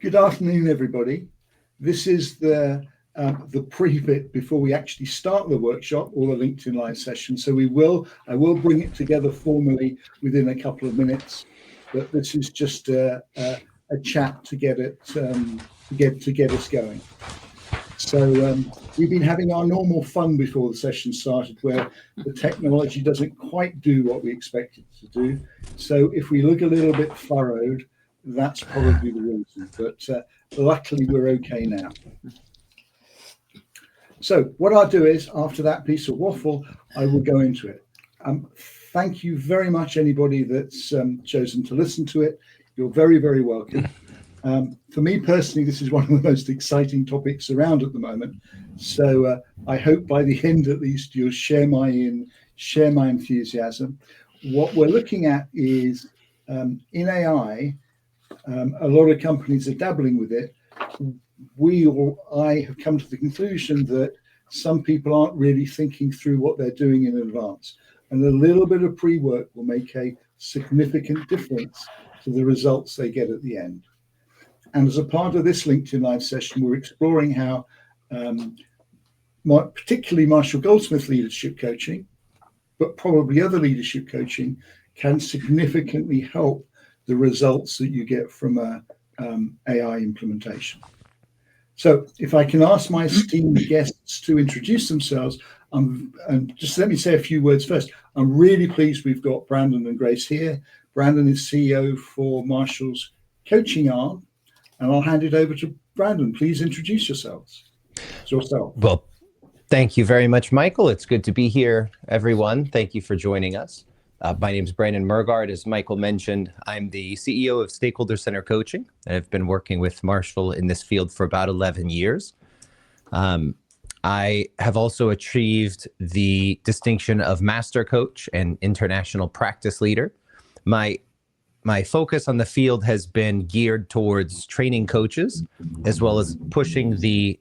Good afternoon, everybody. This is the pre-bit before we actually start the workshop or the LinkedIn Live session. So I will bring it together formally within a couple of minutes, but this is just a chat to get it to get us going. So we've been having our normal fun before the session started, where the technology doesn't quite do what we expect it to do. So if we look a little bit furrowed, that's probably the reason, but luckily we're okay now. So what I'll do is, after that piece of waffle, I will go into it. Thank you very much, anybody that's chosen to listen to it. You're very, very welcome. For me personally, this is one of the most exciting topics around at the moment. So I hope by the end, at least, you'll share my enthusiasm. What we're looking at is in AI. A lot of companies are dabbling with it. I have come to the conclusion that some people aren't really thinking through what they're doing in advance. And a little bit of pre-work will make a significant difference to the results they get at the end. And as a part of this LinkedIn Live session, we're exploring how particularly Marshall Goldsmith leadership coaching, but probably other leadership coaching, can significantly help the results that you get from a AI implementation. So if I can ask my esteemed guests to introduce themselves, and just let me say a few words first. I'm really pleased we've got Brandon and Grace here. Brandon is CEO for Marshall's coaching arm, and I'll hand it over to Brandon. Please introduce yourselves. Well, thank you very much, Michael. It's good to be here, everyone. Thank you for joining us. My name is Brandon Murgaard. As Michael mentioned, I'm the CEO of Stakeholder Center Coaching. I've been working with Marshall in this field for about 11 years. I have also achieved the distinction of Master Coach and International Practice Leader. My focus on the field has been geared towards training coaches, as well as pushing the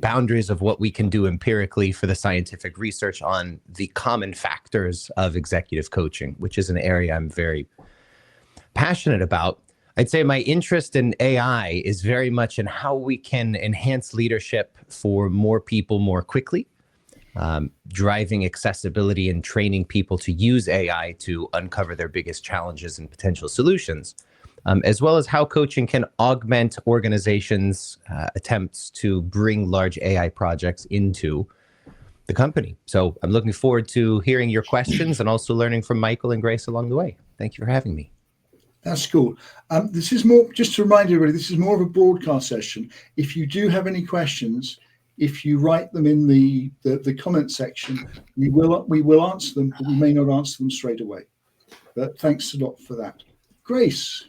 boundaries of what we can do empirically for the scientific research on the common factors of executive coaching, which is an area I'm very passionate about. I'd say my interest in AI is very much in how we can enhance leadership for more people more quickly, driving accessibility and training people to use AI to uncover their biggest challenges and potential solutions, as well as how coaching can augment organizations' attempts to bring large AI projects into the company. So I'm looking forward to hearing your questions and also learning from Michael and Grace along the way. Thank you for having me. That's cool. This is more, just to remind everybody, this is more of a broadcast session. If you do have any questions, if you write them in the comment section, we will answer them, but we may not answer them straight away. But thanks a lot for that. Grace.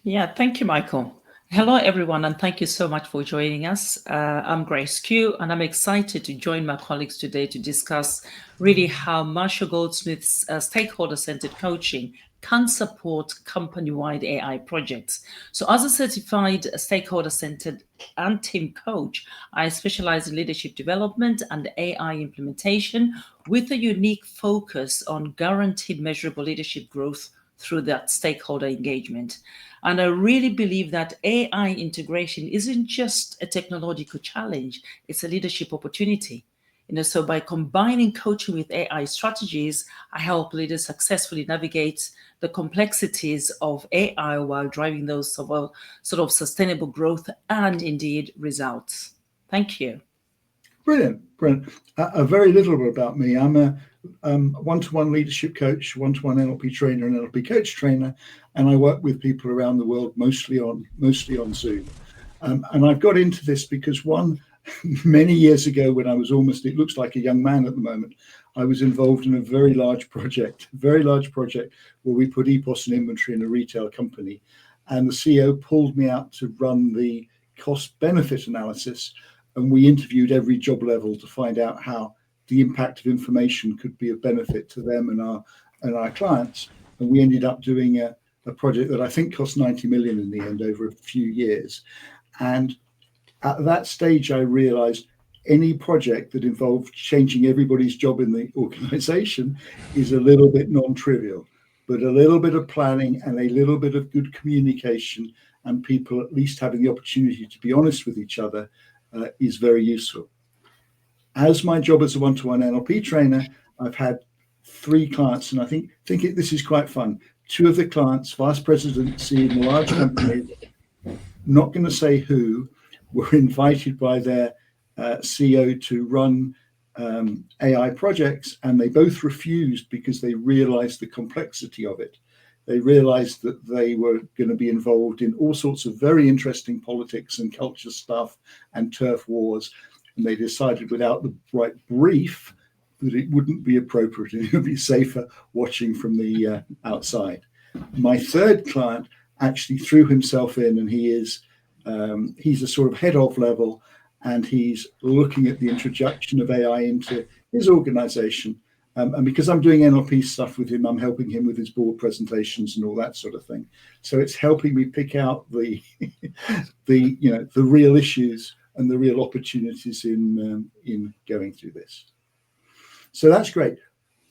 Yeah, thank you, Michael. Hello, everyone, and thank you so much for joining us. I'm Grace Q, and I'm excited to join my colleagues today to discuss really how Marshall Goldsmith's stakeholder-centered coaching can support company-wide AI projects. So as a certified stakeholder-centered and team coach, I specialize in leadership development and AI implementation with a unique focus on guaranteed measurable leadership growth through that stakeholder engagement. And I really believe that AI integration isn't just a technological challenge, it's a leadership opportunity. So by combining coaching with AI strategies, I help leaders successfully navigate the complexities of AI while driving those sort of sustainable growth and indeed results. Thank you. Brilliant. A very little bit about me. I'm a one-to-one leadership coach, one-to-one NLP trainer and NLP coach trainer, and I work with people around the world, mostly on Zoom. And I've got into this because many years ago, when I was it looks like a young man at the moment, I was involved in a very large project where we put EPOS and inventory in a retail company. And the CEO pulled me out to run the cost benefit analysis. And we interviewed every job level to find out how the impact of information could be of benefit to them and our clients. And we ended up doing a project that I think cost 90 million in the end over a few years. And at that stage, I realized any project that involved changing everybody's job in the organization is a little bit non-trivial. but a little bit of planning and a little bit of good communication and people at least having the opportunity to be honest with each other is very useful. As my job as a one-to-one NLP trainer, I've had 3 clients, and I think this is quite fun. 2 of the clients, vice presidents in large companies, not going to say who, were invited by their CEO to run AI projects, and they both refused because they realized the complexity of it. They realized that they were going to be involved in all sorts of very interesting politics and culture stuff and turf wars, and they decided without the right brief that it wouldn't be appropriate and it would be safer watching from the outside. My 3rd client actually threw himself in, and he's a sort of head of level, and he's looking at the introduction of AI into his organization. And because I'm doing NLP stuff with him, I'm helping him with his board presentations and all that sort of thing. So it's helping me pick out the real issues and the real opportunities in going through this. So that's great.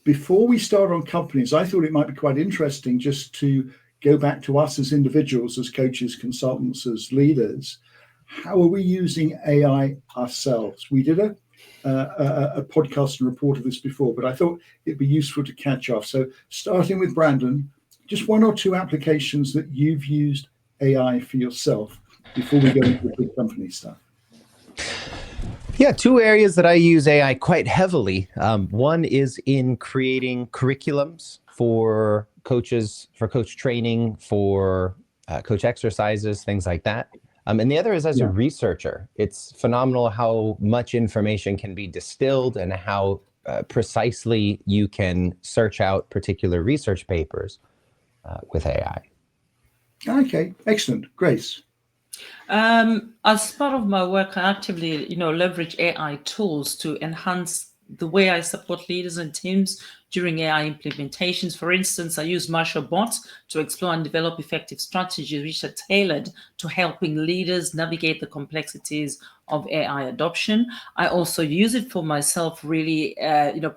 Before we start on companies, I thought it might be quite interesting just to go back to us as individuals, as coaches, consultants, as leaders. How are we using AI ourselves? We did a podcast and report of this before, but I thought it'd be useful to catch off. So starting with Brandon, just 1 or 2 applications that you've used AI for yourself before we go into the big company stuff. Yeah, 2 areas that I use AI quite heavily. One is in creating curriculums for coaches, for coach training, for coach exercises, things like that. And the other is as a researcher. It's phenomenal how much information can be distilled and how precisely you can search out particular research papers with AI. Okay, excellent. Grace? As part of my work, I actively, leverage AI tools to enhance the way I support leaders and teams during AI implementations. For instance, I use MarshallBot to explore and develop effective strategies which are tailored to helping leaders navigate the complexities of AI adoption. I also use it for myself, really,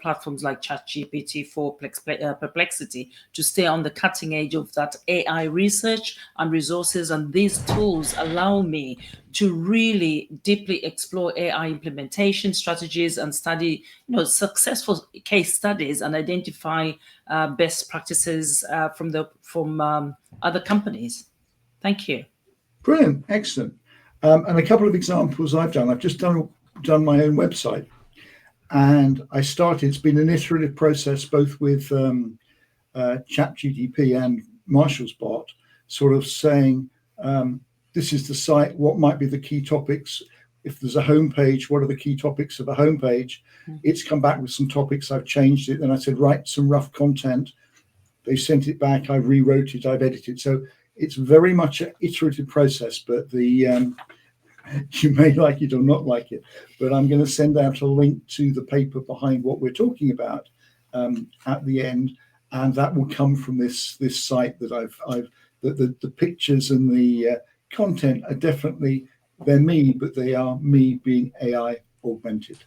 platforms like ChatGPT for Perplexity to stay on the cutting edge of that AI research and resources. And these tools allow me to really deeply explore AI implementation strategies and study, successful case studies and identify best practices from other companies. Thank you. Brilliant, excellent. And a couple of examples I've done. I've just done my own website, and it's been an iterative process, both with ChatGPT and Marshall's bot, sort of saying, this is the site, what might be the key topics? If there's a homepage, what are the key topics of a homepage? It's come back with some topics, I've changed it, and I said, write some rough content. They sent it back, I rewrote it, I've edited. So it's very much an iterative process, but you may like it or not like it, but I'm going to send out a link to the paper behind what we're talking about at the end, and that will come from this site that the pictures and the content are definitely, they're me, but they are me being AI augmented.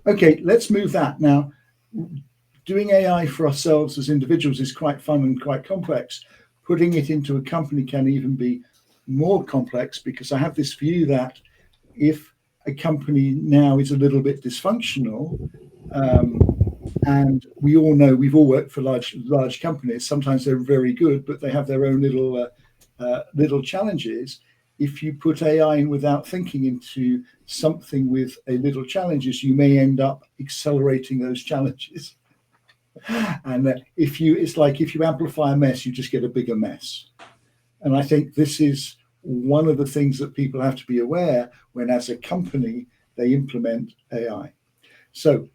Okay, let's move that. Now, doing AI for ourselves as individuals is quite fun and quite complex. Putting it into a company can even be more complex, because I have this view that if a company now is a little bit dysfunctional, and we all know, we've all worked for large companies, sometimes they're very good, but they have their own little challenges. If you put AI in without thinking into something with a little challenges, you may end up accelerating those challenges. And it's like if you amplify a mess, you just get a bigger mess. And I think this is one of the things that people have to be aware when, as a company, they implement AI. So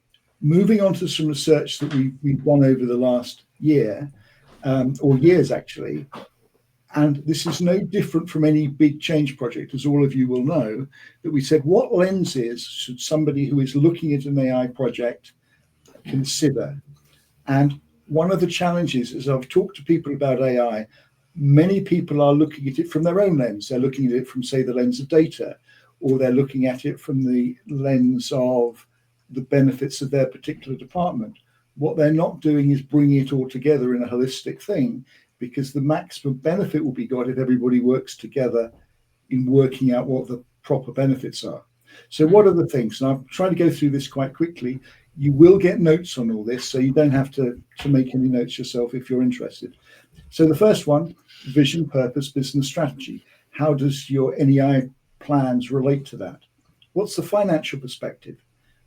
moving on to some research that we've done over the last year, or years actually, and this is no different from any big change project, as all of you will know, that we said, what lenses should somebody who is looking at an AI project consider? And one of the challenges is, I've talked to people about AI, many people are looking at it from their own lens. They're looking at it from, say, the lens of data, or they're looking at it from the lens of the benefits of their particular department. What they're not doing is bringing it all together in a holistic thing, because the maximum benefit will be got if everybody works together in working out what the proper benefits are. So what are the things? And I'm trying to go through this quite quickly. You will get notes on all this, so you don't have to make any notes yourself if you're interested. So the first one, vision, purpose, business strategy. How does your NEI plans relate to that? What's the financial perspective?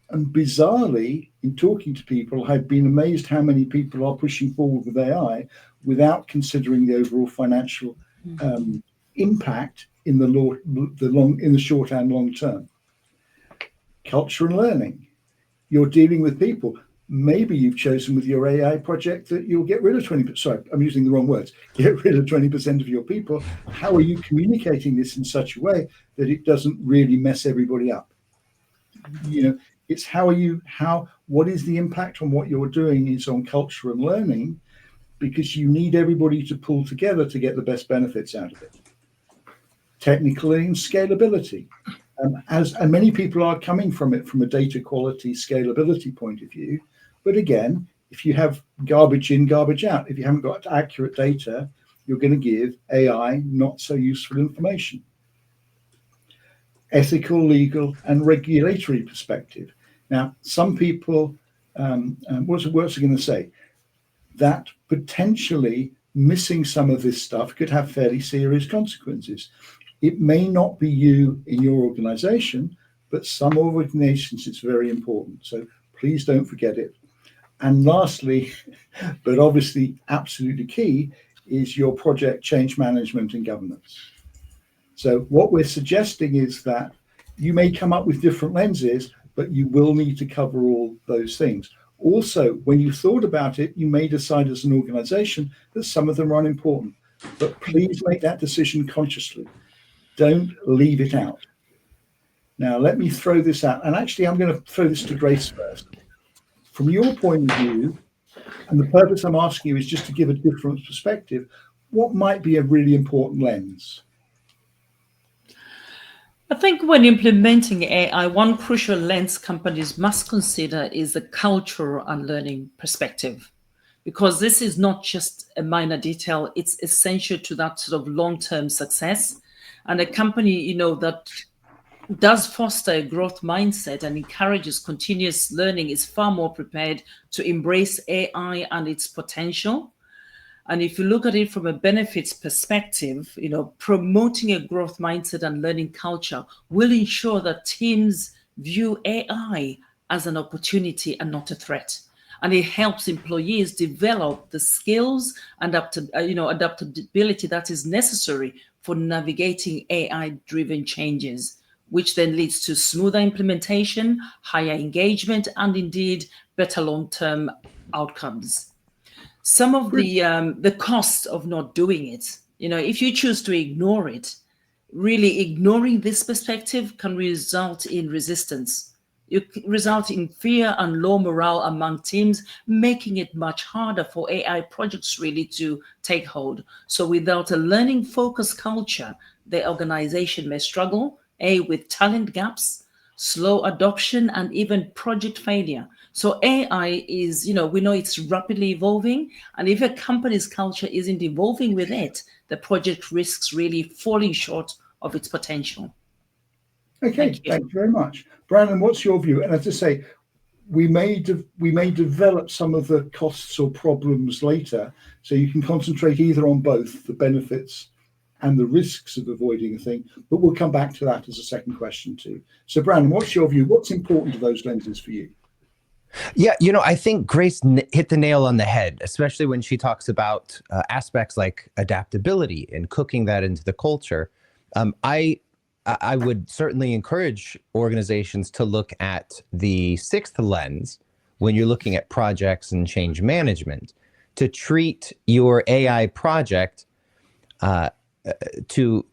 And bizarrely, in talking to people, I've been amazed how many people are pushing forward with AI without considering the overall financial impact in the short and long term. Culture and learning. You're dealing with people. Maybe you've chosen with your AI project that you'll get rid of 20%. Sorry, I'm using the wrong words. Get rid of 20% of your people. How are you communicating this in such a way that it doesn't really mess everybody up? It's what is the impact on what you're doing is on culture and learning, because you need everybody to pull together to get the best benefits out of it. Technical and scalability. And many people are coming from it from a data quality scalability point of view. But again, if you have garbage in, garbage out, if you haven't got accurate data, you're going to give AI not so useful information. Ethical, legal, and regulatory perspective. Now, some people, what's I going to say? That potentially missing some of this stuff could have fairly serious consequences. It may not be you in your organization, but some organizations it's very important. So please don't forget it. And lastly, but obviously absolutely key, is your project change management and governance. So what we're suggesting is that you may come up with different lenses, but you will need to cover all those things. Also, when you thought about it, you may decide as an organization that some of them are unimportant, but please make that decision consciously. Don't leave it out. Now, let me throw this out. And actually, I'm going to throw this to Grace first. From your point of view, and the purpose I'm asking you is just to give a different perspective, what might be a really important lens? I think when implementing AI, one crucial lens companies must consider is the cultural and learning perspective, because this is not just a minor detail, it's essential to that sort of long-term success. And a company, that does foster a growth mindset and encourages continuous learning is far more prepared to embrace AI and its potential. And if you look at it from a benefits perspective, promoting a growth mindset and learning culture will ensure that teams view AI as an opportunity and not a threat. And it helps employees develop the skills and adaptability that is necessary for navigating AI-driven changes, which then leads to smoother implementation, higher engagement, and indeed better long-term outcomes. Some of the cost of not doing it, if you choose to ignore it, really ignoring this perspective can result in resistance. It can result in fear and low morale among teams, making it much harder for AI projects really to take hold. So without a learning-focused culture, the organization may struggle, with talent gaps, slow adoption, and even project failure. So AI is, we know it's rapidly evolving. And if a company's culture isn't evolving with it, the project risks really falling short of its potential. Okay, thank you very much. Brandon, what's your view? And as I say, we may develop some of the costs or problems later, so you can concentrate either on both the benefits and the risks of avoiding a thing, but we'll come back to that as a second question too. So Brandon, what's your view? What's important to those lenses for you? Yeah, I think Grace hit the nail on the head, especially when she talks about aspects like adaptability and cooking that into the culture. I would certainly encourage organizations to look at the sixth lens when you're looking at projects and change management, to treat your AI project to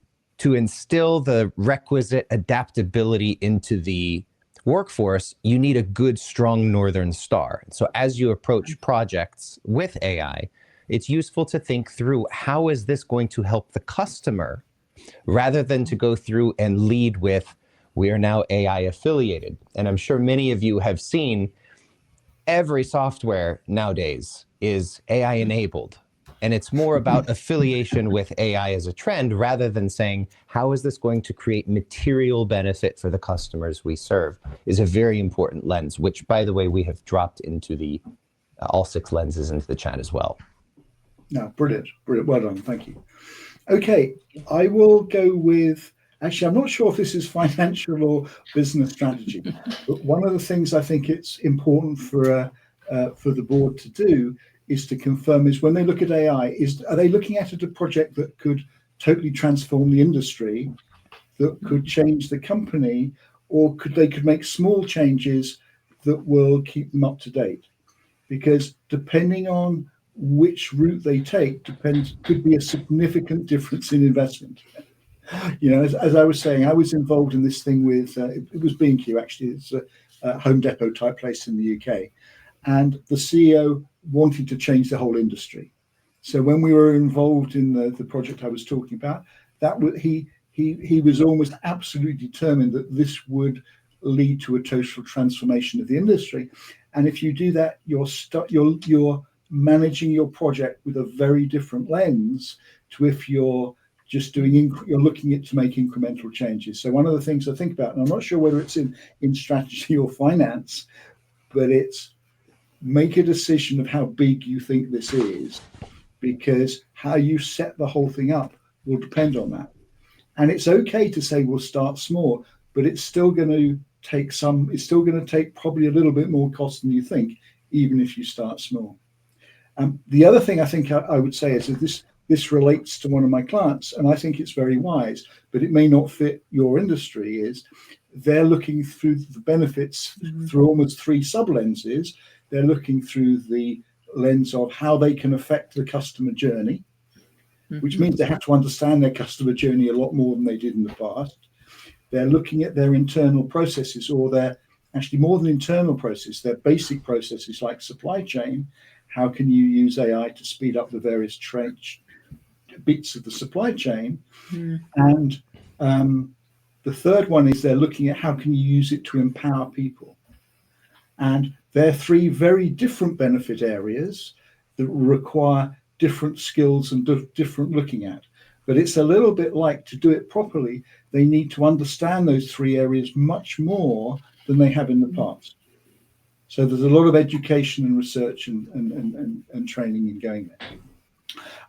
instill the requisite adaptability into the workforce. You need a good, strong Northern Star. So as you approach projects with AI, it's useful to think through, how is this going to help the customer, rather than to go through and lead with, we are now AI affiliated. And I'm sure many of you have seen every software nowadays is AI enabled. And it's more about affiliation with AI as a trend rather than saying, how is this going to create material benefit for the customers we serve, is a very important lens, which, by the way, we have dropped into the all 6 lenses into the chat as well. No, brilliant. Brilliant. Well done. Thank you. Okay, I will go with, actually, I'm not sure if this is financial or business strategy, but one of the things I think it's important for the board to do is to confirm is when they look at AI, are they looking at it a project that could totally transform the industry, that could change the company, or could make small changes that will keep them up to date? Because depending on which route they take could be a significant difference in investment. As I was saying, I was involved in this thing with it was B&Q, actually. It's a Home Depot type place in the UK, and the CEO wanted to change the whole industry. So when we were involved in the project I was talking about, he was almost absolutely determined that this would lead to a total transformation of the industry. And if you do that, you're managing your project with a very different lens to if you're just you're looking at to make incremental changes. So one of the things I think about, and I'm not sure whether it's in strategy or finance, but it's make a decision of how big you think this is, because how you set the whole thing up will depend on that. And it's okay to say we'll start small, but it's still going to take probably a little bit more cost than you think, even if you start small. The other thing I think I would say is that this relates to one of my clients, and I think it's very wise, but it may not fit your industry, is they're looking through the benefits through almost 3 sub-lenses. They're looking through the lens of how they can affect the customer journey, which means they have to understand their customer journey a lot more than they did in the past. They're looking at their internal processes, or their actually more than internal processes, their basic processes like supply chain. How can you use AI to speed up the various bits of the supply chain? And the third one is they're looking at how can you use it to empower people. And they're 3 very different benefit areas that require different skills and different looking at. But it's a little bit like, to do it properly, they need to understand those 3 areas much more than they have in the past. So there's a lot of education and research and training in going there.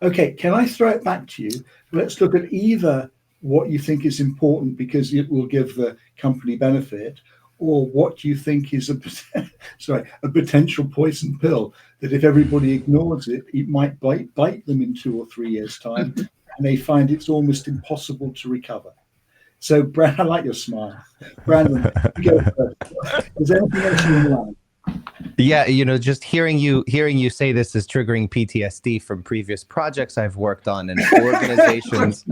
Okay, can I throw it back to you? Let's look at either what you think is important because it will give the company benefit, or what you think is a potential poison pill that if everybody ignores it, it might bite them in 2 or 3 years' time, and they find it's almost impossible to recover. So, Brad, I like your smile. Brandon, you go first. Is there anything else you want to add? Yeah, just hearing you say this is triggering PTSD from previous projects I've worked on and organizations,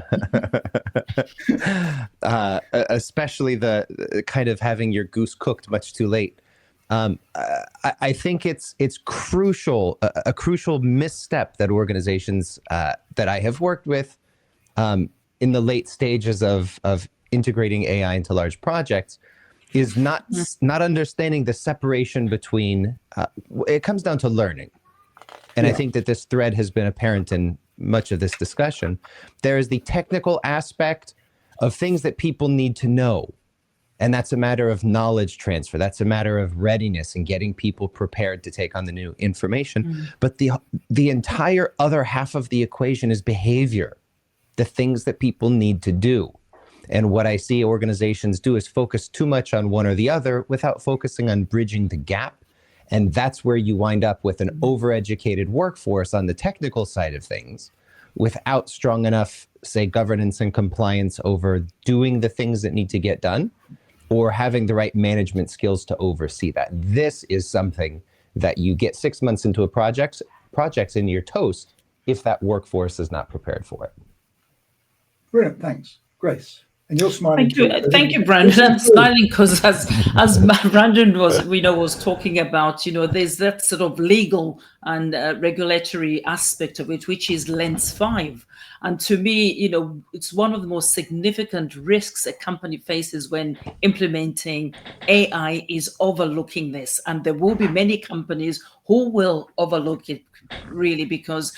especially the kind of having your goose cooked much too late. I think it's crucial, a crucial misstep that organizations that I have worked with in the late stages of integrating AI into large projects is not understanding the separation between, it comes down to learning. And I think that this thread has been apparent in much of this discussion. There is the technical aspect of things that people need to know. And that's a matter of knowledge transfer. That's a matter of readiness and getting people prepared to take on the new information. But the entire other half of the equation is behavior, the things that people need to do. And what I see organizations do is focus too much on one or the other without focusing on bridging the gap. And that's where you wind up with an overeducated workforce on the technical side of things without strong enough, say, governance and compliance over doing the things that need to get done or having the right management skills to oversee that. This is something that you get 6 months into a project and you're toast if that workforce is not prepared for it. Brilliant, thanks. Grace. And you're smiling Thank you, too. thank you, Brandon. I'm smiling because as Brandon was talking about, there's that sort of legal and regulatory aspect of it, which is Lens 5. And to me, it's one of the most significant risks a company faces when implementing AI is overlooking this. And there will be many companies who will overlook it, really, because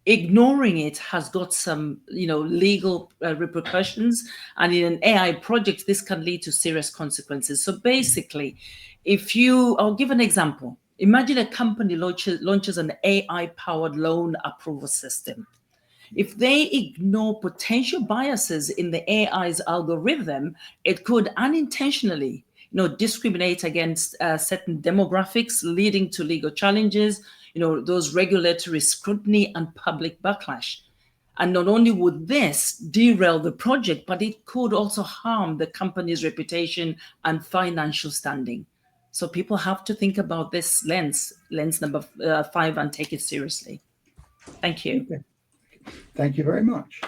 ignoring it has got some legal repercussions, and in an AI project this can lead to serious consequences. So basically, I'll give an example. Imagine a company launches an AI powered loan approval system. If they ignore potential biases in the AI's algorithm, it could unintentionally discriminate against certain demographics, leading to legal challenges, those regulatory scrutiny and public backlash. And not only would this derail the project, but it could also harm the company's reputation and financial standing. So people have to think about this lens number 5, and take it seriously. Thank you. Okay. Thank you very much.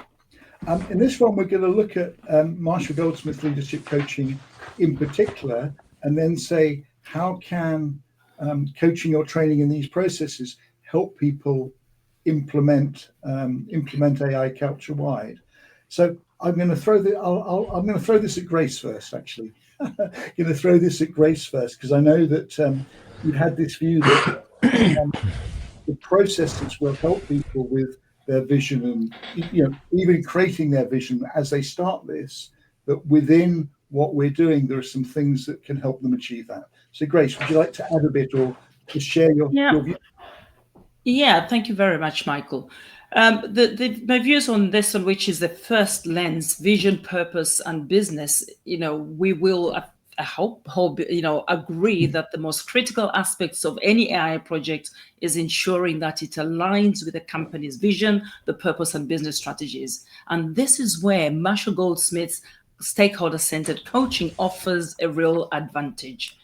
In this one, we're going to look at Marshall Goldsmith leadership coaching in particular, and then say, how can coaching or training in these processes help people implement AI culture wide? So I'm going to throw I'm going to throw this at Grace first. Actually, I'm going to throw this at Grace first, because I know that you had this view that the processes will help people with their vision, and even creating their vision as they start this. But within what we're doing, there are some things that can help them achieve that. So Grace, would you like to add a bit, or just share your view? Yeah, thank you very much, Michael. My views on this, on which is the first lens, vision, purpose, and business, we will, I hope, agree that the most critical aspects of any AI project is ensuring that it aligns with the company's vision, the purpose, and business strategies. And this is where Marshall Goldsmith's stakeholder-centered coaching offers a real advantage,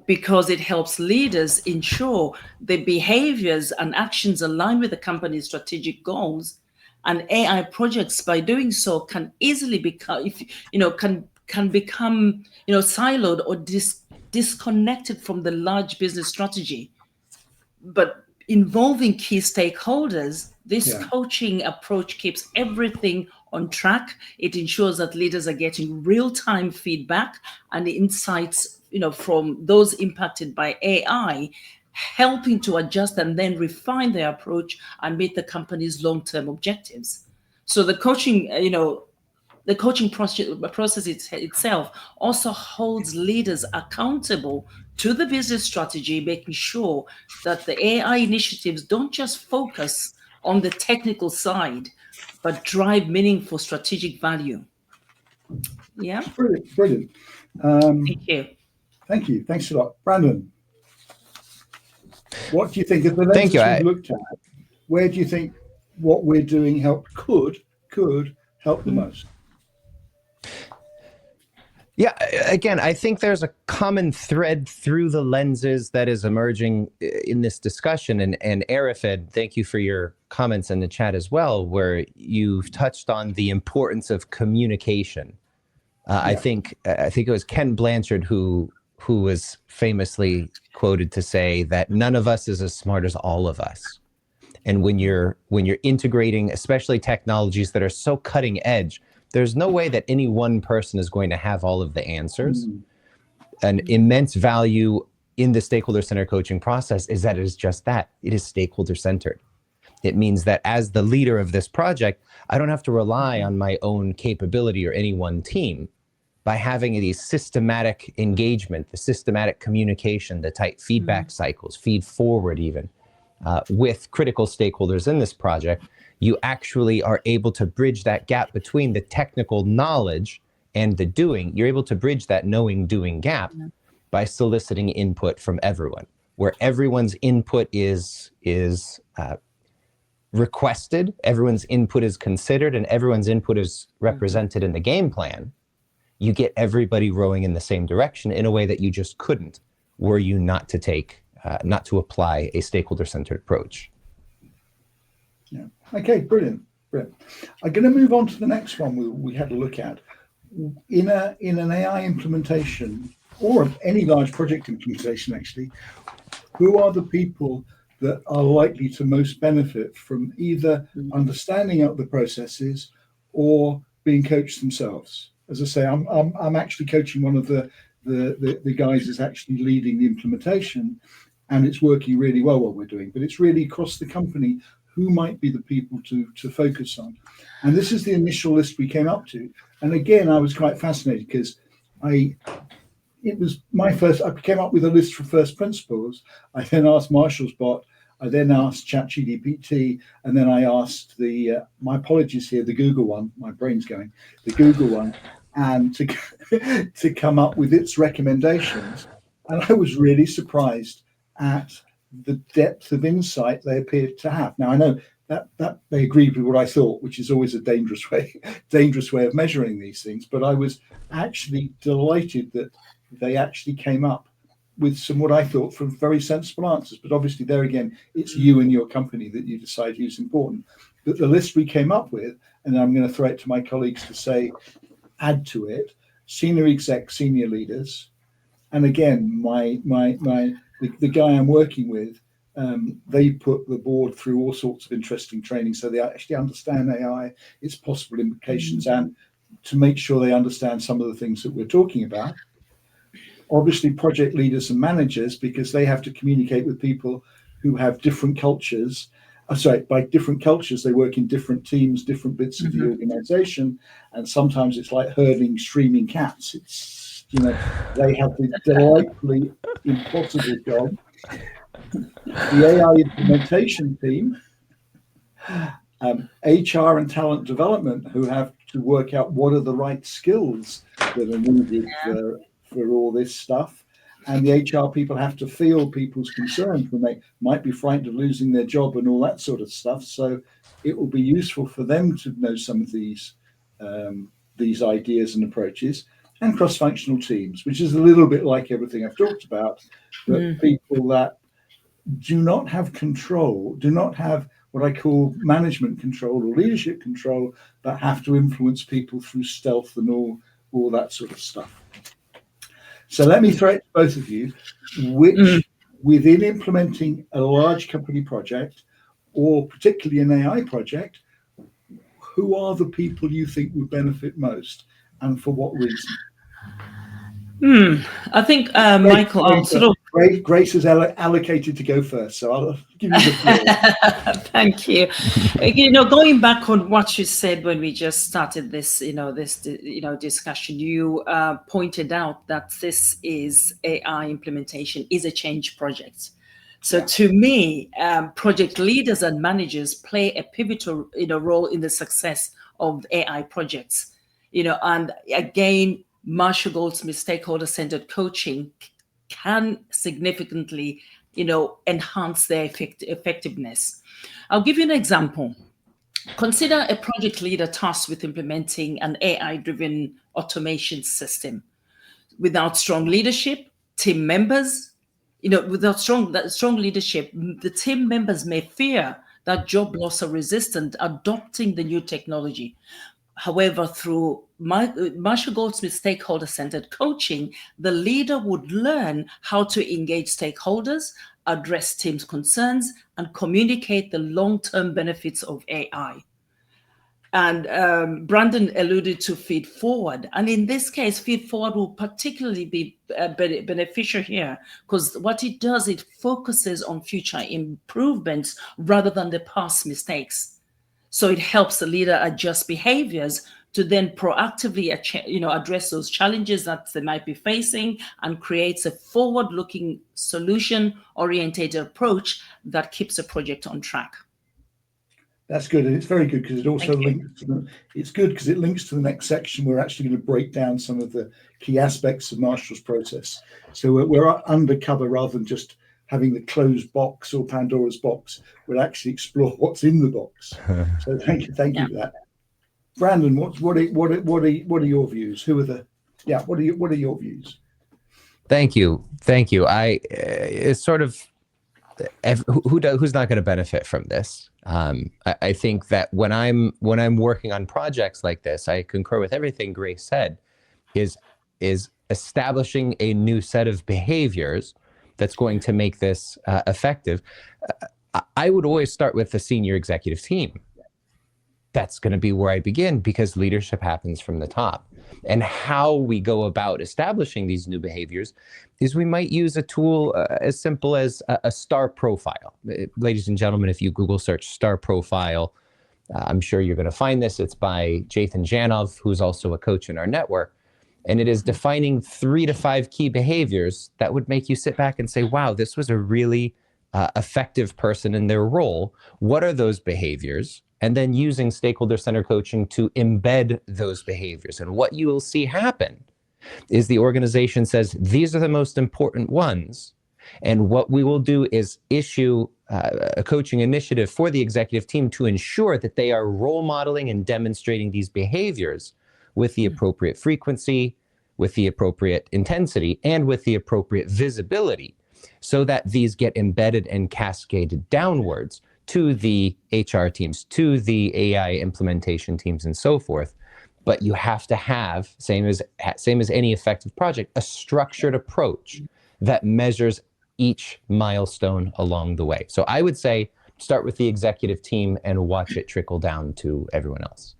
because it helps leaders ensure their behaviors and actions align with the company's strategic goals. And AI projects, by doing so, can easily become, can become, siloed or disconnected from the large business strategy. But involving key stakeholders, this coaching approach keeps everything on track. It ensures that leaders are getting real-time feedback and insights, from those impacted by AI, helping to adjust and then refine their approach and meet the company's long-term objectives. So the coaching, the coaching process itself also holds leaders accountable to the business strategy, making sure that the AI initiatives don't just focus on the technical side, but drive meaningful strategic value. Yeah. Brilliant. Thank you. Thank you. Thanks a lot. Brandon, what do you think of the lenses we've looked at? Where do you think what we're doing could help the most? Yeah, again, I think there's a common thread through the lenses that is emerging in this discussion. And Arifed, thank you for your comments in the chat as well, where you've touched on the importance of communication. I think it was Ken Blanchard who was famously quoted to say that none of us is as smart as all of us. And when you're integrating, especially technologies that are so cutting edge, there's no way that any one person is going to have all of the answers. An immense value in the stakeholder-centered coaching process is that it is just that. It is stakeholder-centered. It means that as the leader of this project, I don't have to rely on my own capability or any one team. By having these systematic engagement, the systematic communication, the tight feedback cycles, feed forward even, with critical stakeholders in this project, you actually are able to bridge that gap between the technical knowledge and the doing. You're able to bridge that knowing-doing gap by soliciting input from everyone, where everyone's input is requested, everyone's input is considered, and everyone's input is represented in the game plan. You get everybody rowing in the same direction in a way that you just couldn't were you not to apply a stakeholder-centered approach. Yeah. Okay, brilliant. I'm going to move on to the next one we had a look at, in an AI implementation or any large project implementation, actually, who are the people that are likely to most benefit from either understanding out the processes or being coached themselves? As I say, I'm actually coaching one of the guys is actually leading the implementation, and it's working really well what we're doing. But it's really across the company who might be the people to focus on. And this is the initial list we came up to. And again, I was quite fascinated because it was my first, I came up with a list for first principles. I then asked Marshall's bot. I then asked ChatGPT, and then I asked my apologies here, the Google one, my brain's going, the Google one, and to come up with its recommendations. And I was really surprised at the depth of insight they appeared to have. Now, I know that they agreed with what I thought, which is always a dangerous way of measuring these things. But I was actually delighted that they actually came up with some what I thought from very sensible answers. But obviously, there again, it's you and your company that you decide who's important. But the list we came up with, and I'm going to throw it to my colleagues to say, add to it, senior execs, senior leaders, and again, the guy I'm working with, they put the board through all sorts of interesting training, so they actually understand AI, its possible implications, and to make sure they understand some of the things that we're talking about. Obviously, project leaders and managers, because they have to communicate with people who have different cultures. By different cultures, they work in different teams, different bits of the organization, and sometimes it's like herding streaming cats. It's, they have the delightfully impossible job. The AI implementation team, HR and talent development, who have to work out what are the right skills that are needed for all this stuff. And the HR people have to feel people's concerns when they might be frightened of losing their job and all that sort of stuff. So it will be useful for them to know some of these ideas and approaches. And cross-functional teams, which is a little bit like everything I've talked about, but people that do not have control, do not have what I call management control or leadership control, but have to influence people through stealth and all that sort of stuff. So let me throw it to both of you, which within implementing a large company project, or particularly an AI project, who are the people you think would benefit most, and for what reason? I think, Michael, I'll sort of... Grace is allocated to go first, so I'll give you the floor. Thank you. Going back on what you said when we just started this, discussion, you pointed out that this is AI implementation is a change project. So to me, project leaders and managers play a pivotal, role in the success of AI projects. And again, Marshall Goldsmith stakeholder-centered coaching can significantly, enhance their effectiveness. I'll give you an example. Consider a project leader tasked with implementing an AI-driven automation system. Without strong leadership, team members, without strong leadership, the team members may fear that job loss or resistant adopting the new technology. However, through Marshall Goldsmith stakeholder-centered coaching, the leader would learn how to engage stakeholders, address teams' concerns, and communicate the long-term benefits of AI. And Brandon alluded to Feed Forward. And in this case, Feed Forward will particularly be beneficial here because what it does, it focuses on future improvements rather than the past mistakes. So it helps the leader adjust behaviors to then proactively, address those challenges that they might be facing and creates a forward-looking, solution-oriented approach that keeps the project on track. That's good, and it's very good because it also links to it's good because it links to the next section. We're actually going to break down some of the key aspects of Marshall's process. So we're undercover rather than just having the closed box or Pandora's box. We'll actually explore what's in the box. So thank you for that. Brandon, what are your views? What are your views? Thank you. It's sort of who's not going to benefit from this. I think that when I'm working on projects like this, I concur with everything Grace said. is establishing a new set of behaviors that's going to make this effective. I would always start with the senior executive team. That's going to be where I begin, because leadership happens from the top. And how we go about establishing these new behaviors is we might use a tool as simple as a star profile. Ladies and gentlemen, if you Google search star profile, I'm sure you're going to find this. It's by Jathan Janov, who's also a coach in our network. And it is defining 3 to 5 key behaviors that would make you sit back and say, wow, this was a really effective person in their role. What are those behaviors? And then using stakeholder-centered coaching to embed those behaviors. And what you will see happen is the organization says, these are the most important ones. And what we will do is issue a coaching initiative for the executive team to ensure that they are role modeling and demonstrating these behaviors with the appropriate frequency, with the appropriate intensity, and with the appropriate visibility, so that these get embedded and cascaded downwards to the HR teams, to the AI implementation teams, and so forth. But you have to have, same as any effective project, a structured approach that measures each milestone along the way. So I would say start with the executive team and watch it trickle down to everyone else.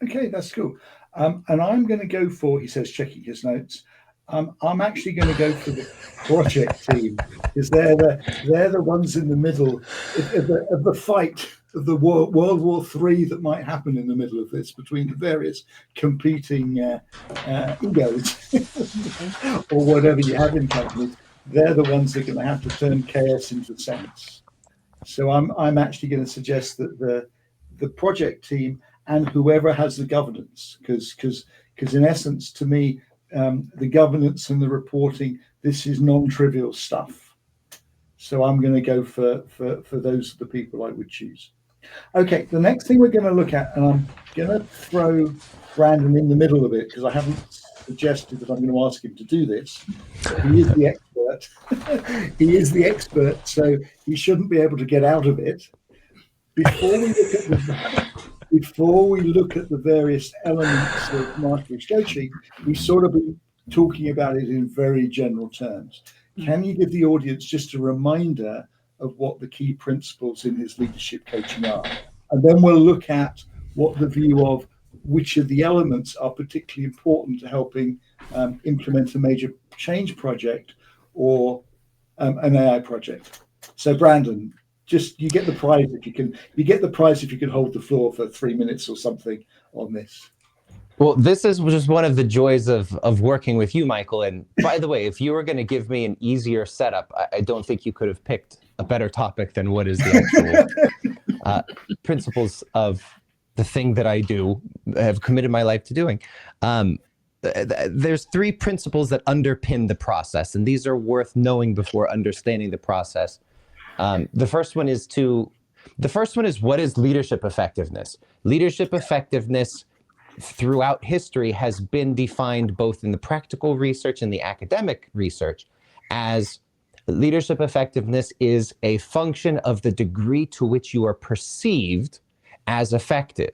Okay, that's cool. And I'm going to go for, he says, checking his notes. I'm actually going to go for the project team, because they're the ones in the middle of the fight of the World War III that might happen in the middle of this between the various competing egos or whatever you have in companies. They're the ones that are going to have to turn chaos into sense. So I'm actually going to suggest that the project team and whoever has the governance, because in essence, to me, the governance and the reporting, this is non-trivial stuff. So I'm going to go for those are the people I would choose. Okay, the next thing we're going to look at, and I'm going to throw Brandon in the middle of it because I haven't suggested that I'm going to ask him to do this. But he is the expert. He is the expert, so he shouldn't be able to get out of it. Before we look at the various elements of mastery coaching, we sort of been talking about it in very general terms. Can you give the audience just a reminder of what the key principles in his leadership coaching are? And then we'll look at what the view of which of the elements are particularly important to helping implement a major change project or an AI project. So Brandon, just you get the prize if you can. You get the prize if you can hold the floor for 3 minutes or something on this. Well, this is just one of the joys of working with you, Michael. And by the way, if you were going to give me an easier setup, I don't think you could have picked a better topic than what is the actual principles of the thing that I do, have committed my life to doing. There's 3 principles that underpin the process, and these are worth knowing before understanding the process. The first one is what is leadership effectiveness? Leadership effectiveness throughout history has been defined both in the practical research and the academic research as leadership effectiveness is a function of the degree to which you are perceived as effective,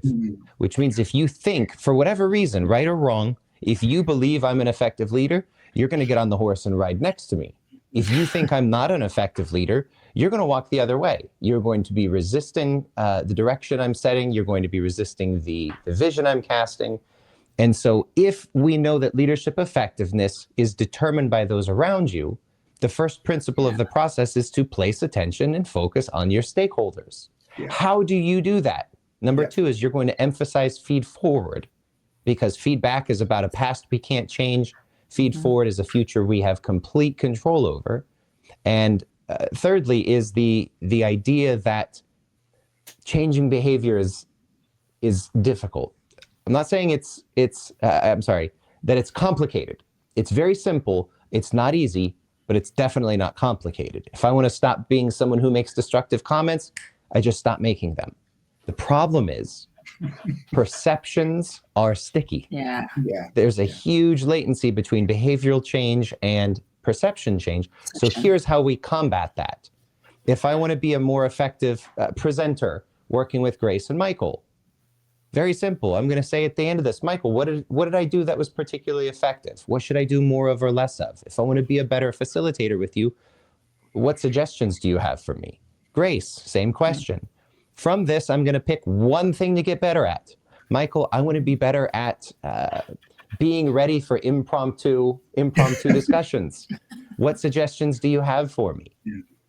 which means if you think, for whatever reason, right or wrong, if you believe I'm an effective leader, you're going to get on the horse and ride next to me. If you think I'm not an effective leader, you're going to walk the other way. You're going to be resisting the direction I'm setting. You're going to be resisting the vision I'm casting. And so if we know that leadership effectiveness is determined by those around you, the first principle of the process is to place attention and focus on your stakeholders. How do you do that? Number 2 is you're going to emphasize feed forward, because feedback is about a past we can't change. Feed forward is a future we have complete control over. And thirdly is the idea that changing behavior is difficult. I'm not saying that it's complicated. It's very simple. It's not easy, but it's definitely not complicated. If I want to stop being someone who makes destructive comments, I just stop making them. The problem is perceptions are sticky. Yeah. There's a huge latency between behavioral change and perception change. So here's how we combat that. If I want to be a more effective presenter working with Grace and Michael, Very simple. I'm going to say at the end of this, Michael, what did I do that was particularly effective? What should I do more of or less of? If I want to be a better facilitator with you, what suggestions do you have for me? Grace, same question. From this, I'm going to pick one thing to get better at. Michael, I want to be better at being ready for impromptu discussions. What suggestions do you have for me?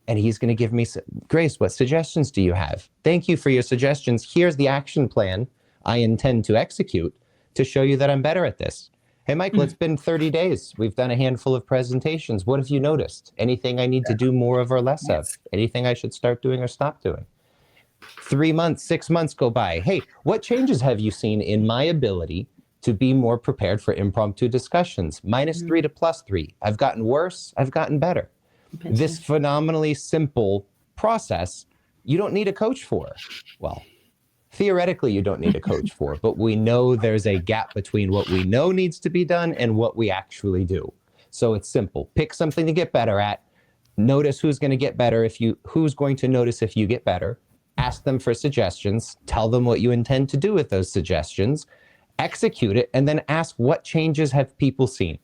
And he's going to give me, Grace, what suggestions do you have? Thank you for your suggestions. Here's the action plan I intend to execute to show you that I'm better at this. Hey, Michael, it's been 30 days. We've done a handful of presentations. What have you noticed? Anything I need to do more of or less of? Anything I should start doing or stop doing? 3 months, 6 months go by. Hey, what changes have you seen in my ability to be more prepared for impromptu discussions? -3 to +3. I've gotten worse. I've gotten better. This phenomenally simple process, you don't need a coach for. Well, theoretically, you don't need a coach for, but we know there's a gap between what we know needs to be done and what we actually do. So it's simple. Pick something to get better at. Notice who's going to get better who's going to notice if you get better. Ask them for suggestions. Tell them what you intend to do with those suggestions. Execute it, and then ask what changes have people seen.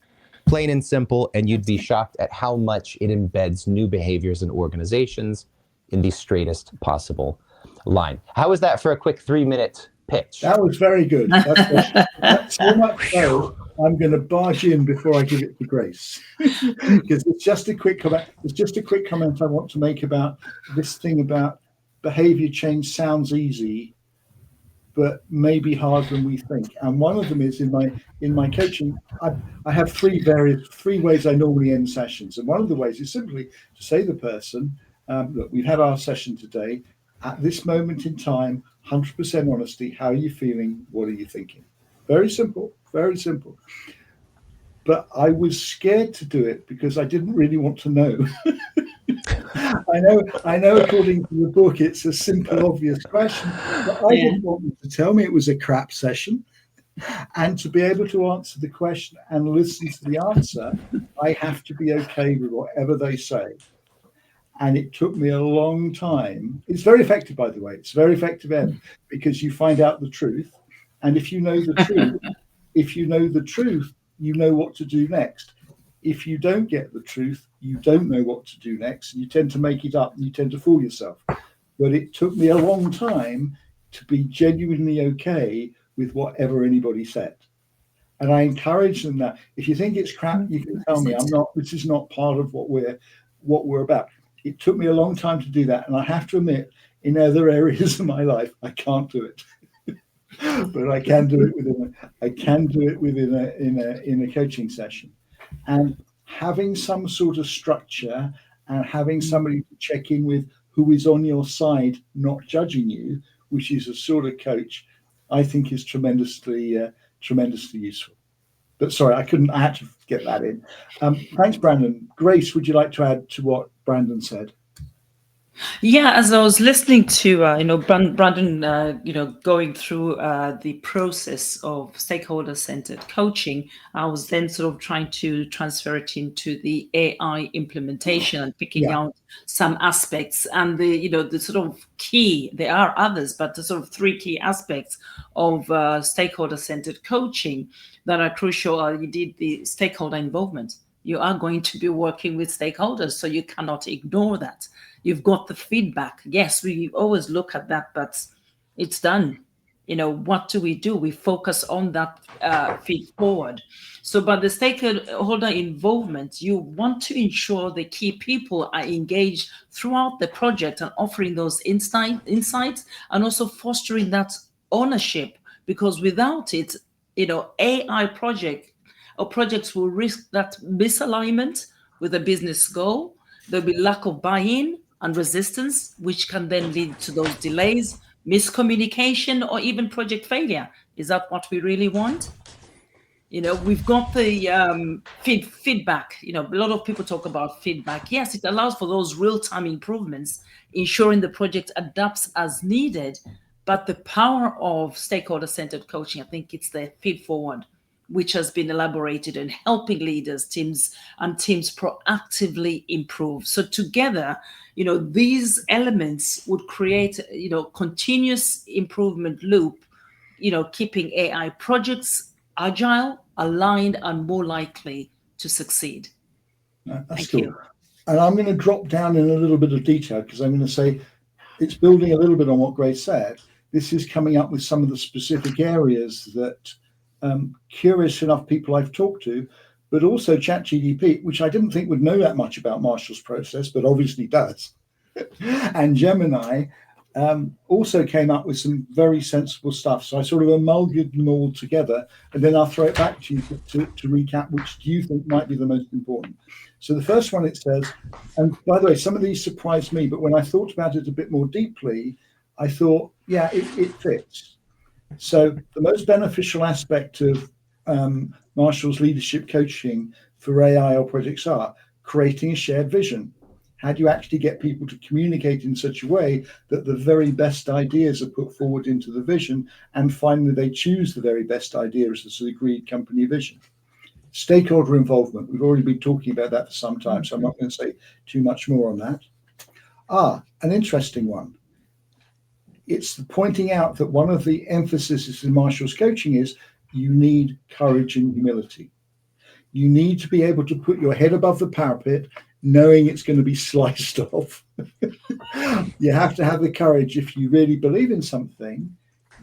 Plain and simple, and you'd be shocked at how much it embeds new behaviors in organizations in the straightest possible line. How was that for a quick 3-minute pitch? That was very good. That's so much so, I'm going to barge in before I give it to Grace. Because it's just a quick comment. It's just a quick comment I want to make about this thing about behavior change sounds easy, but maybe harder than we think. And one of them is in my coaching, I have three ways I normally end sessions. And one of the ways is simply to say to the person, look, we've had our session today. At this moment in time, 100% honesty, how are you feeling? What are you thinking? Very simple, very simple. But I was scared to do it because I didn't really want to know. I know according to the book, it's a simple, obvious question, but I didn't want them to tell me it was a crap session. And to be able to answer the question and listen to the answer, I have to be okay with whatever they say. And it took me a long time. It's very effective, by the way. It's very effective, Ed, because you find out the truth. And if you know the truth, you know what to do next. If you don't get the truth, you don't know what to do next. You tend to make it up and you tend to fool yourself. But it took me a long time to be genuinely okay with whatever anybody said. And I encourage them that if you think it's crap, you can tell me. This is not part of what we're about. It took me a long time to do that. And I have to admit, in other areas of my life, I can't do it. But I can do it within a coaching session. And having some sort of structure and having somebody to check in with who is on your side, not judging you, which is a sort of coach, I think is tremendously useful. But sorry, I had to get that in. Thanks, Brandon. Grace, would you like to add to what Brandon said? Yeah, as I was listening to Brandon, going through the process of stakeholder-centered coaching, I was then sort of trying to transfer it into the AI implementation and picking out some aspects and the sort of key. There are others, but the sort of 3 key aspects of stakeholder-centered coaching that are crucial are indeed the stakeholder involvement. You are going to be working with stakeholders, so you cannot ignore that. You've got the feedback. Yes, we always look at that, but it's done. What do? We focus on that feed forward. So by the stakeholder involvement, you want to ensure the key people are engaged throughout the project and offering those insights and also fostering that ownership, because without it, AI projects will risk that misalignment with a business goal. There'll be lack of buy-in and resistance, which can then lead to those delays, miscommunication, or even project failure. Is that what we really want? We've got the feedback. A lot of people talk about feedback. Yes, it allows for those real-time improvements, ensuring the project adapts as needed. But the power of stakeholder-centered coaching, I think it's the feed forward, which has been elaborated in helping leaders, teams proactively improve. So together, these elements would create, continuous improvement loop keeping AI projects agile, aligned, and more likely to succeed. That's Thank cool. you. And I'm going to drop down in a little bit of detail because I'm going to say it's building a little bit on what Grace said. This is coming up with some of the specific areas that curious enough people I've talked to, but also ChatGPT, which I didn't think would know that much about Marshall's process, but obviously does. And Gemini also came up with some very sensible stuff. So I sort of amalgamated them all together, and then I'll throw it back to you to recap which do you think might be the most important. So the first one, it says, and by the way, some of these surprised me, but when I thought about it a bit more deeply, I thought, yeah, it fits. So the most beneficial aspect of Marshall's leadership coaching for AI or projects are creating a shared vision. How do you actually get people to communicate in such a way that the very best ideas are put forward into the vision, and finally they choose the very best idea as the agreed company vision? Stakeholder involvement. We've already been talking about that for some time, so I'm not going to say too much more on that. An interesting one. It's pointing out that one of the emphases in Marshall's coaching is you need courage and humility. You need to be able to put your head above the parapet, knowing it's going to be sliced off. You have to have the courage, if you really believe in something,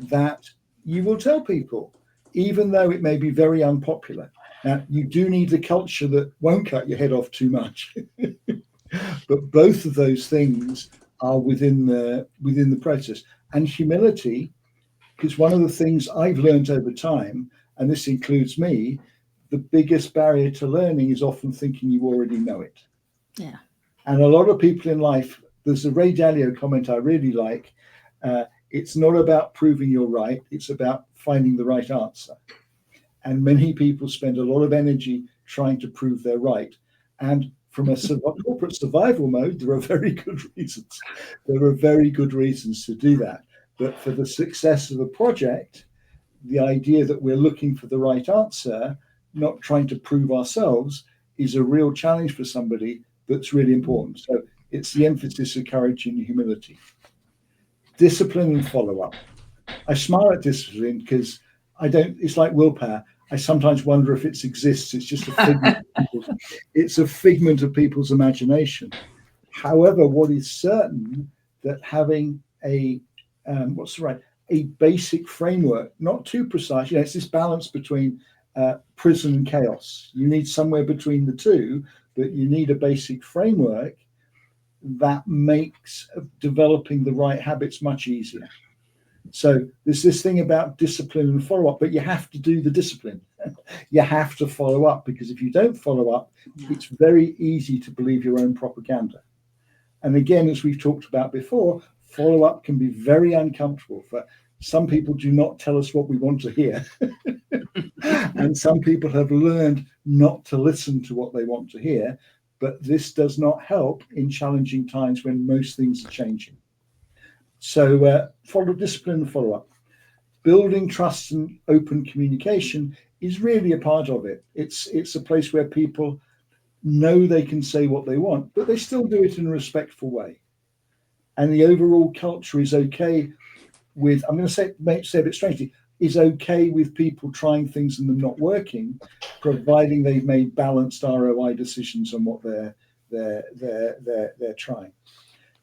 that you will tell people, even though it may be very unpopular. Now, you do need the culture that won't cut your head off too much. But both of those things are within the process. And humility, because one of the things I've learned over time, and this includes me, the biggest barrier to learning is often thinking you already know it. Yeah. And a lot of people in life, there's a Ray Dalio comment I really like. It's not about proving you're right. It's about finding the right answer. And many people spend a lot of energy trying to prove they're right. And from a corporate survival mode, there are very good reasons. There are very good reasons to do that. But for the success of a project, the idea that we're looking for the right answer, not trying to prove ourselves, is a real challenge for somebody that's really important. So it's the emphasis of courage and humility. Discipline and follow-up. I smile at discipline because it's like willpower. I sometimes wonder if it exists. It's just a figment of people's imagination. However, what is certain that having a basic framework, not too precise, it's this balance between prison and chaos. You need somewhere between the two, but you need a basic framework that makes developing the right habits much easier. So there's this thing about discipline and follow-up, but you have to do the discipline. You have to follow up, because if you don't follow up, it's very easy to believe your own propaganda. And again, as we've talked about before, follow-up can be very uncomfortable. For some people do not tell us what we want to hear. And some people have learned not to listen to what they want to hear. But this does not help in challenging times when most things are changing. So follow discipline and follow-up. Building trust and open communication is really a part of it. It's a place where people know they can say what they want, but they still do it in a respectful way. And the overall culture is okay with, I'm going to say a bit strangely, is okay with people trying things and them not working, providing they've made balanced ROI decisions on what they're trying.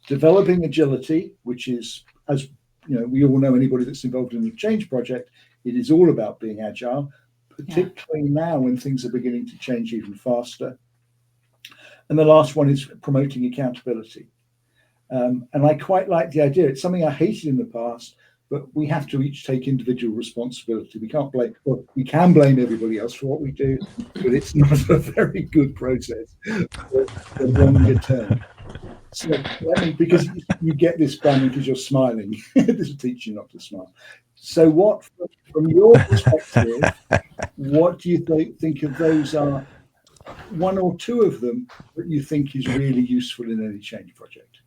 Developing agility, which is, as we all know, anybody that's involved in a change project, it is all about being agile, particularly now when things are beginning to change even faster. And the last one is promoting accountability. And I quite like the idea. It's something I hated in the past, but we have to each take individual responsibility. We can't blame, well, we can blame everybody else for what we do, but it's not a very good process for the longer term. So, because you get this done because you're smiling. This will teach you not to smile. So what, from your perspective, what do you think of those are one or two of them that you think is really useful in any change project?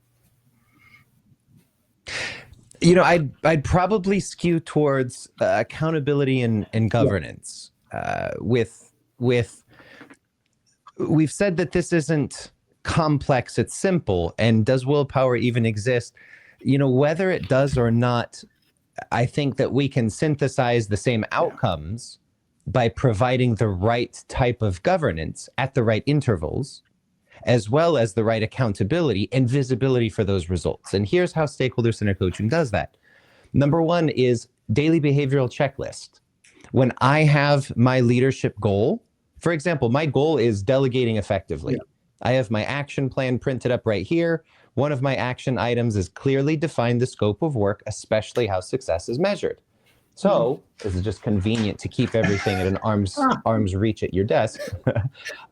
I'd probably skew towards accountability and governance. We've said that this isn't complex, it's simple. And does willpower even exist? Whether it does or not, I think that we can synthesize the same outcomes by providing the right type of governance at the right intervals, as well as the right accountability and visibility for those results. And here's how stakeholder-centered coaching does that. Number one is daily behavioral checklist. When I have my leadership goal, for example, my goal is delegating effectively. I have my action plan printed up right here. One of my action items is clearly define the scope of work, especially how success is measured. So this is just convenient to keep everything at an arm's reach at your desk.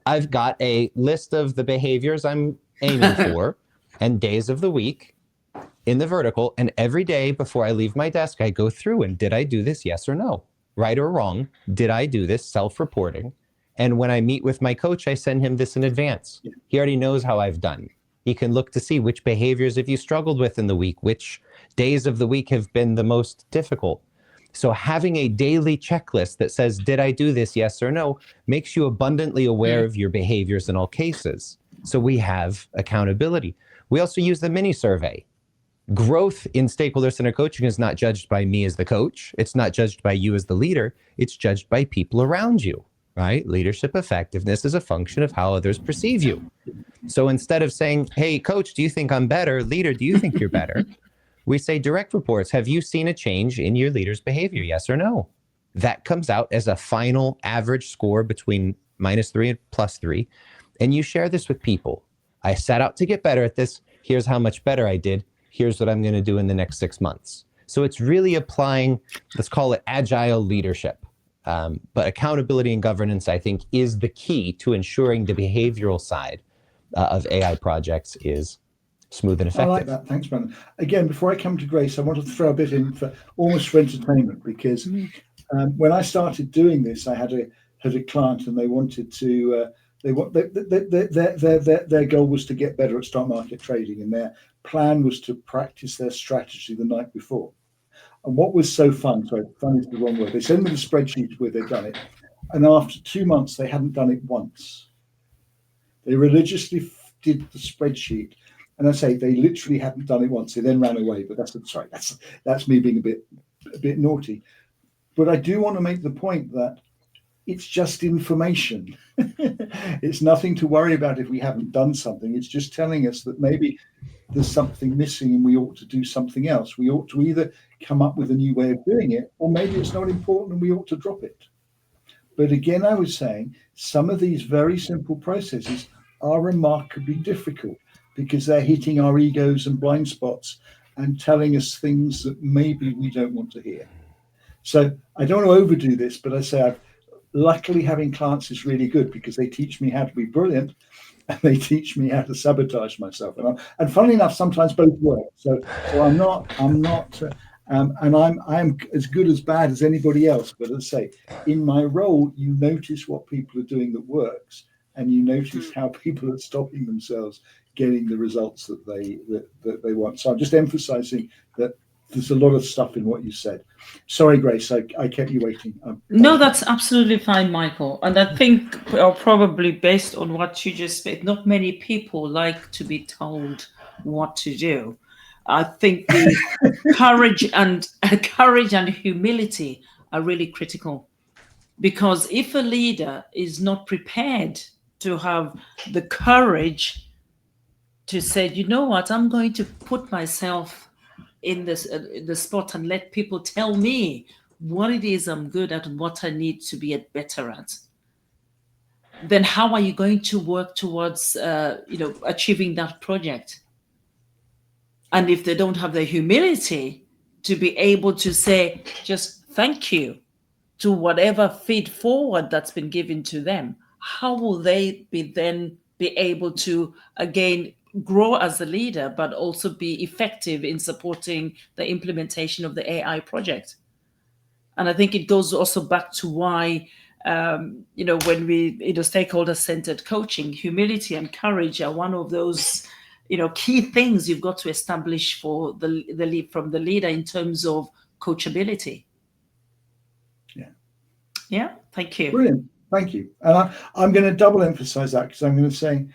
I've got a list of the behaviors I'm aiming for and days of the week in the vertical. And every day before I leave my desk, I go through and did I do this? Yes or no? Right or wrong? Did I do this? Self-reporting. And when I meet with my coach, I send him this in advance. He already knows how I've done. He can look to see which behaviors have you struggled with in the week, which days of the week have been the most difficult. So having a daily checklist that says, did I do this, yes or no, makes you abundantly aware of your behaviors in all cases. So we have accountability. We also use the mini survey. Growth in stakeholder-centered coaching is not judged by me as the coach. It's not judged by you as the leader. It's judged by people around you, right? Leadership effectiveness is a function of how others perceive you. So instead of saying, hey, coach, do you think I'm better? Leader, do you think you're better? We say direct reports. Have you seen a change in your leader's behavior? Yes or no? That comes out as a final average score between -3 and +3. And you share this with people. I set out to get better at this. Here's how much better I did. Here's what I'm going to do in the next 6 months. So it's really applying, let's call it agile leadership. But accountability and governance, I think, is the key to ensuring the behavioral side of AI projects is smooth and effective. I like that. Thanks, Brandon. Again, before I come to Grace, I want to throw a bit in for almost for entertainment, because when I started doing this, I had a client and they wanted to, their goal was to get better at stock market trading, and their plan was to practice their strategy the night before. And what was so fun, sorry, fun is the wrong word, they sent me the spreadsheet where they'd done it, and after 2 months, they hadn't done it once. They religiously did the spreadsheet, and I say they literally hadn't done it once. They then ran away, but that's me being a bit naughty. But I do want to make the point that it's just information. It's nothing to worry about if we haven't done something. It's just telling us that maybe there's something missing and we ought to do something else. We ought to either come up with a new way of doing it, or maybe it's not important and we ought to drop it. But again, I was saying some of these very simple processes are remarkably difficult because they're hitting our egos and blind spots and telling us things that maybe we don't want to hear. So I don't want to overdo this, but I say luckily having clients is really good because they teach me how to be brilliant and they teach me how to sabotage myself. And funnily enough, sometimes both work. So I'm not, and I'm as good as bad as anybody else. But as I say, in my role, you notice what people are doing that works, and you notice how people are stopping themselves getting the results that they want. So I'm just emphasizing that there's a lot of stuff in what you said. Sorry, Grace, I kept you waiting. No, that's absolutely fine, Michael. And I think probably based on what you just said, not many people like to be told what to do. I think the courage and humility are really critical, because if a leader is not prepared to have the courage to say, you know what, I'm going to put myself in this the spot and let people tell me what it is I'm good at and what I need to be better at, then how are you going to work towards achieving that project? And if they don't have the humility to be able to say just thank you to whatever feed forward that's been given to them, how will they then be able to again grow as a leader, but also be effective in supporting the implementation of the AI project? And I think it goes also back to why, when we, stakeholder-centered coaching, humility and courage are one of those, key things you've got to establish for the from the leader in terms of coachability. Yeah. Thank you. Brilliant. Thank you. And I'm going to double emphasize that, because I'm going to say,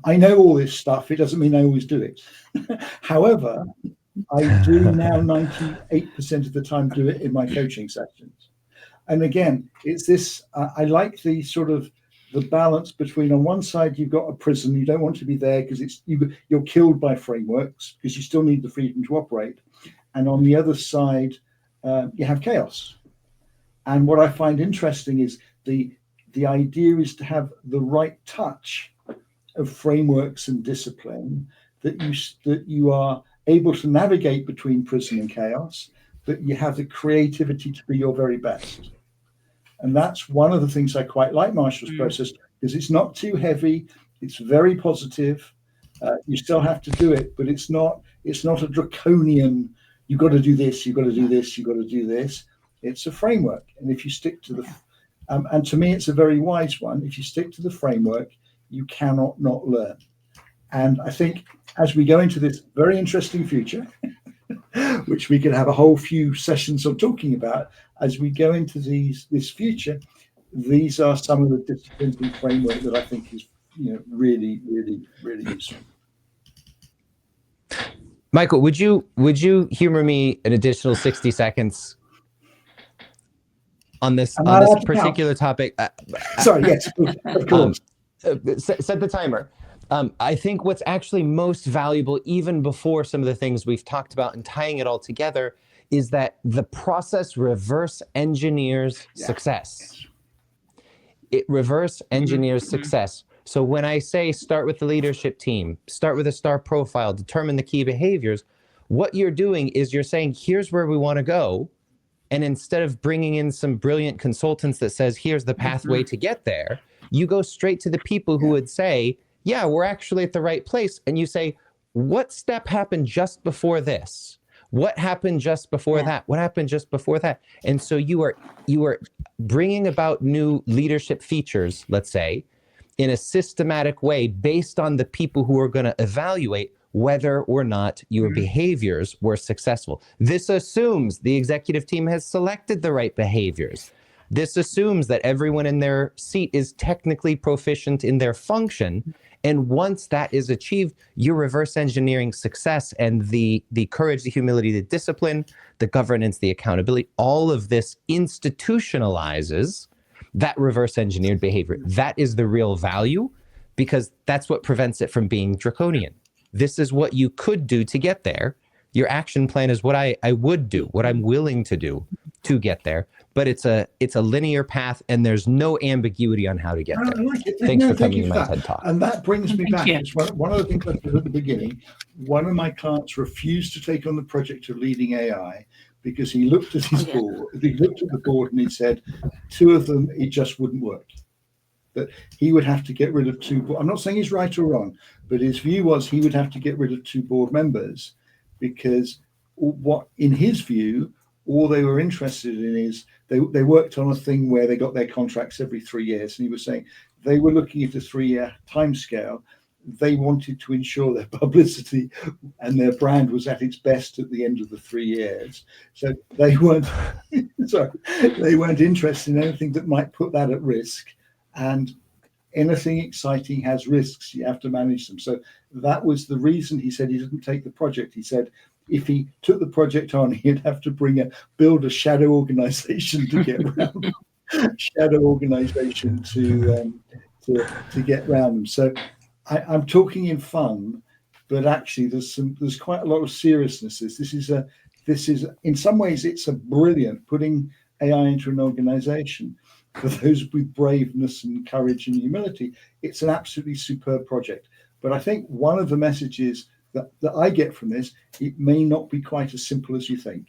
I know all this stuff. It doesn't mean I always do it. However, I do now 98% of the time do it in my coaching sessions. And again, it's this, I like the sort of the balance between, on one side, you've got a prison, you don't want to be there because you're killed by frameworks because you still need the freedom to operate. And on the other side, you have chaos. And what I find interesting is the idea is to have the right touch of frameworks and discipline that you are able to navigate between prison and chaos, but you have the creativity to be your very best. And that's one of the things I quite like Marshall's process, because it's not too heavy, it's very positive. You still have to do it, but it's not a draconian, you've got to do this, you've got to do this, you've got to do this. It's a framework. And if you stick to the, and to me, it's a very wise one. If you stick to the framework, you cannot not learn. And I think as we go into this very interesting future, which we could have a whole few sessions on talking about, as we go into this future, these are some of the disciplines and framework that I think is, really, really, really useful. Michael, would you humor me an additional 60 seconds on this particular topic? Sorry, yes, of course. Set the timer. I think what's actually most valuable, even before some of the things we've talked about and tying it all together, is that the process reverse engineers success. It reverse engineers success. So when I say start with the leadership team, start with a STAR profile, determine the key behaviors, what you're doing is you're saying, here's where we want to go. And instead of bringing in some brilliant consultants that says, here's the pathway to get there, you go straight to the people who would say, yeah, we're actually at the right place. And you say, what step happened just before this? What happened just before that? What happened just before that? And so you are bringing about new leadership features, let's say, in a systematic way based on the people who are going to evaluate whether or not your behaviors were successful. This assumes the executive team has selected the right behaviors. This assumes that everyone in their seat is technically proficient in their function. And once that is achieved, you're reverse engineering success, and the courage, the humility, the discipline, the governance, the accountability, all of this institutionalizes that reverse engineered behavior. That is the real value, because that's what prevents it from being draconian. This is what you could do to get there. Your action plan is what I would do, what I'm willing to do to get there. But it's a linear path, and there's no ambiguity on how to get there. Like it. Thanks for coming to my TED Talk. And that brings me back. It's one of the things I said at the beginning. One of my clients refused to take on the project of leading AI because he looked at his board. He looked at the board and he said, two of them, it just wouldn't work. That he would have to get rid of two. I'm not saying he's right or wrong, but his view was he would have to get rid of two board members because what, in his view, all they were interested in is they worked on a thing where they got their contracts every 3 years. And he was saying they were looking at a 3-year timescale. They wanted to ensure their publicity and their brand was at its best at the end of the 3 years. So they weren't, they weren't interested in anything that might put that at risk. And anything exciting has risks. You have to manage them. So that was the reason he said he didn't take the project. He said if he took the project on, he'd have to build a shadow organization to get around shadow organization to get around them. So I'm talking in fun, but actually there's quite a lot of seriousness. This is in some ways it's a brilliant putting AI into an organization. For those with braveness and courage and humility, it's an absolutely superb project. But I think one of the messages that I get from this, it may not be quite as simple as you think.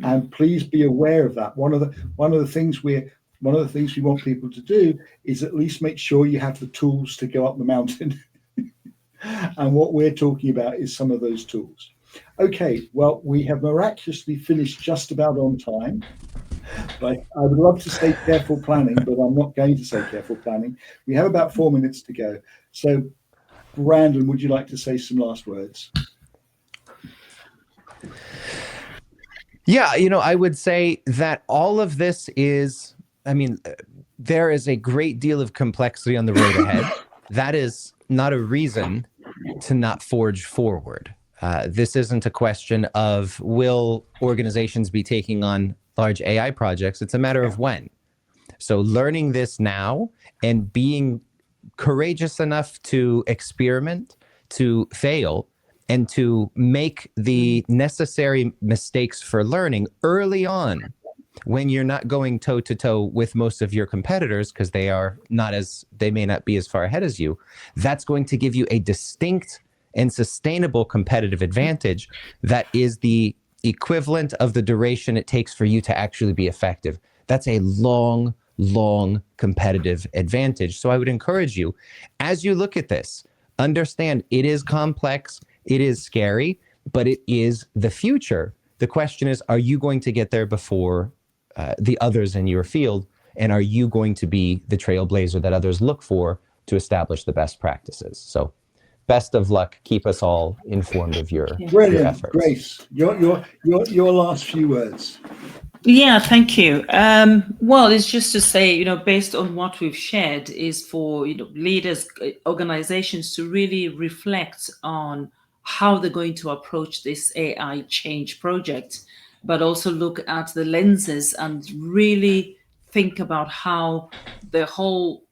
And please be aware of that. One of the things we want people to do is at least make sure you have the tools to go up the mountain. And what we're talking about is some of those tools. Okay, well, we have miraculously finished just about on time. But I would love to say careful planning, but I'm not going to say careful planning. We have about 4 minutes to go. So, Brandon, would you like to say some last words? Yeah, I would say that all of this is, there is a great deal of complexity on the road ahead. That is not a reason to not forge forward. This isn't a question of will organizations be taking on large AI projects. It's a matter of when. So learning this now and being courageous enough to experiment, to fail, and to make the necessary mistakes for learning early on when you're not going toe to toe with most of your competitors because they may not be as far ahead as you. That's going to give you a distinct and sustainable competitive advantage that is the equivalent of the duration it takes for you to actually be effective. That's a long competitive advantage. So I would encourage you, as you look at this, understand it is complex, it is scary, but it is the future. The question is, are you going to get there before the others in your field? And are you going to be the trailblazer that others look for to establish the best practices? So best of luck. Keep us all informed of your efforts. Grace, your last few words. Yeah, thank you. Well, it's just to say, based on what we've shared, is for leaders, organizations to really reflect on how they're going to approach this AI change project, but also look at the lenses and really think about how the whole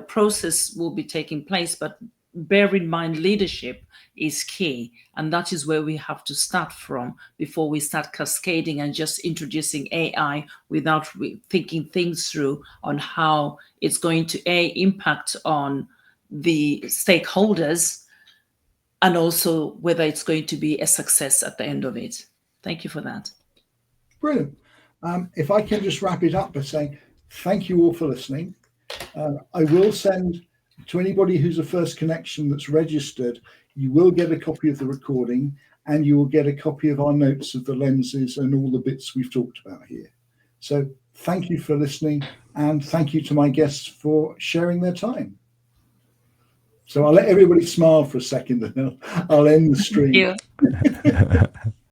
process will be taking place. But bear in mind, leadership is key, and that is where we have to start from before we start cascading and just introducing AI without thinking things through on how it's going to impact on the stakeholders, and also whether it's going to be a success at the end of it. Thank you for that. Brilliant. If I can just wrap it up by saying thank you all for listening. I will send to anybody who's a first connection that's registered, you will get a copy of the recording, and you will get a copy of our notes of the lenses and all the bits we've talked about here. So thank you for listening, and thank you to my guests for sharing their time. So I'll let everybody smile for a second, and I'll end the stream. Thank you.